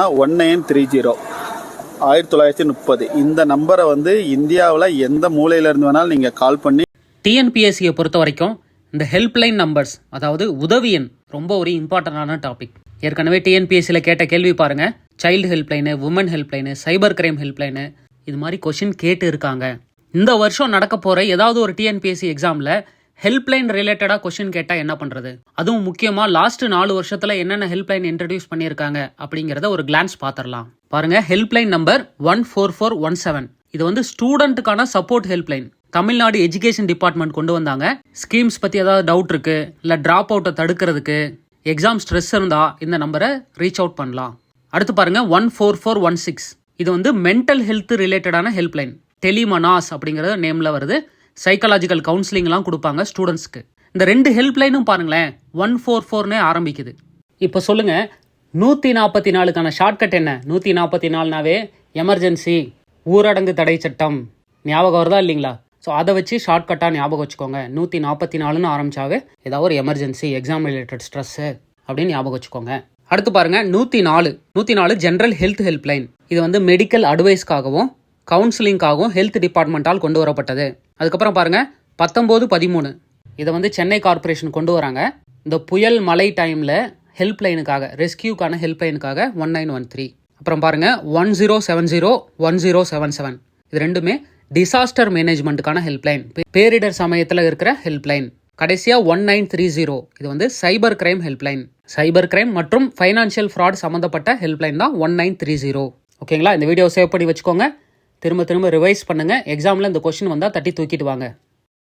1930 1930 இந்த நம்பரை வந்து இந்தியாவில் எந்த மூலையில இருந்து வேணாலும் நீங்கள் கால் பண்ணி டிஎன்பிஎஸ்சியை பொறுத்த வரைக்கும் இந்த ஹெல்ப்லைன் நம்பர்ஸ், அதாவது உதவி எண், ரொம்ப ஒரு இம்பார்ட்டண்டான டாபிக். ஏற்கனவே டிஎன்பிஎஸ்சியில் கேட்ட கேள்வி பாருங்க, சைல்டு ஹெல்ப்லைனு, உமன் ஹெல்ப்லைனு, சைபர் கிரைம் ஹெல்ப்லைனு, இது மாதிரி கொஷின் கேட்டு இருக்காங்க. இந்த வருஷம் நடக்க போகிற ஏதாவது ஒரு டிஎன்பிஎஸ்சி எக்ஸாமில் ஹெல்ப்லைன் ரிலேட்டடாக கொஷின் கேட்டால் என்ன பண்ணுறது? அதுவும் முக்கியமாக லாஸ்ட் 4 வருஷத்தில் என்னென்ன ஹெல்ப்லைன் இன்ட்ரடியூஸ் பண்ணியிருக்காங்க அப்படிங்கிறத ஒரு கிளான்ஸ் பார்த்துடலாம். பாருங்க, ஹெல்ப்லைன் நம்பர் 14417. இது வந்து ஸ்டூடெண்ட்டுக்கான support helpline. Tamil Nadu education department கொண்டு வந்தாங்க. ஸ்கீம்ஸ் பற்றி ஏதாவது டவுட் இருக்கு, இல்லை ட்ராப் அவுட்டை தடுக்கிறதுக்கு, எக்ஸாம் ஸ்ட்ரெஸ் இருந்தால் இந்த நம்பரை ரீச் அவுட் பண்ணலாம். அடுத்து பாருங்க 14416. இது வந்து மென்டல் ஹெல்த் ரிலேட்டடான ஹெல்ப்லைன். டெலிமனாஸ் அப்படிங்கிற நேமில் வருது. சைக்காலஜிக்கல் கவுன்சிலிங்லாம் கொடுப்பாங்க ஸ்டூடெண்ட்ஸ்க்கு. இந்த 2 ஹெல்ப்லைனும் பாருங்களேன் 144னே ஆரம்பிக்குது. இப்போ சொல்லுங்க, 144க்கான ஷார்ட்கட் என்ன? 144நாவே எமர்ஜென்சி, ஊரடங்கு தடை சட்டம் ஞாபகம் வருதா இல்லைங்களா? ஸோ அதை வச்சு ஷார்ட்கட்டாக ஞாபகம் வச்சுக்கோங்க. 144ன்னு ஆரம்பிச்சாவே ஏதாவது ஒரு எமர்ஜென்சி, எக்ஸாம் ரிலேட்டட் ஸ்ட்ரெஸ்ஸு அப்படின்னு ஞாபகம் வச்சுக்கோங்க. அடுத்து பாருங்க 104 ஜென்ரல் ஹெல்த் ஹெல்ப்லைன். இது வந்து மெடிக்கல் அட்வைஸ்க்காகவும் கவுன்சிலிங்காகவும் ஹெல்த் டிபார்ட்மெண்ட்டால் கொண்டு வரப்பட்டது. அதுக்கப்புறம் பாருங்க 1913. இதை வந்து சென்னை கார்பரேஷன் கொண்டு வராங்க. இந்த புயல் மழை டைமில் ஹெல்ப்லைனுக்காக, ரெஸ்கியூக்கான ஹெல்ப்லைனுக்காக 1913. அப்புறம் பாருங்க 1070 1077. இது ரெண்டுமே டிசாஸ்டர் மேனேஜ்மெண்ட்டுக்கான ஹெல்ப்லைன், பேரிடர் சமயத்தில் இருக்கிற ஹெல்ப்லைன். கடைசியாக 1930. இது வந்து cyber crime helpline. Cyber crime மற்றும் ஃபைனான்ஷியல் ஃப்ராட் சம்மந்தப்பட்ட ஹெல்ப்லைன் தான் 1930. ஓகேங்களா? இந்த வீடியோ சேவ் பண்ணி வச்சுக்கோங்க. திரும்ப ரிவைஸ் பண்ணுங்க. எக்ஸாமில் இந்த கொஸ்டின் வந்தால் தட்டி தூக்கிட்டு வாங்க.